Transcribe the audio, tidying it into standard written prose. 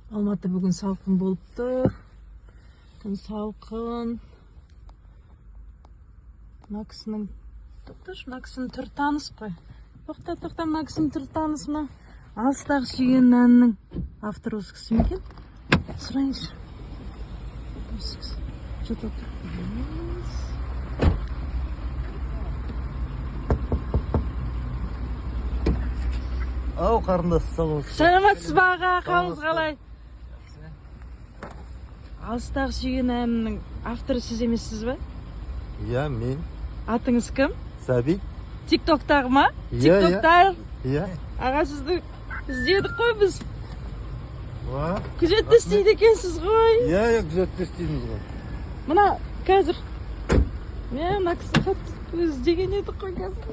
Алматы бүгін салқын болыпты. Күн салқын. Мына кісінің түрі таныс қой. Тоқта, мына кісінің түрі таныс ма? Алыстағы сүйген әнінің авторы осы кісі ме екен? Сұрайыншы. Осы кісі. Что-то Ау, қарындас, сау болсын. Саламатсыз ба аға, қалыңыз қалай? Алыстағы сүйген әнінің авторы сіз емессіз ба? Иә, мен. Атыңыз кім? Сәбит. Тиктоктағы ма? Иә, Тиктоктар. Иә. Аға, сізді іздедік қой біз. Ва? Күзетті істейді екенсіз ғой. Иә, күзетті істейміз ғой. Мына қазір мына кісі хат іздеген едік қой қазір.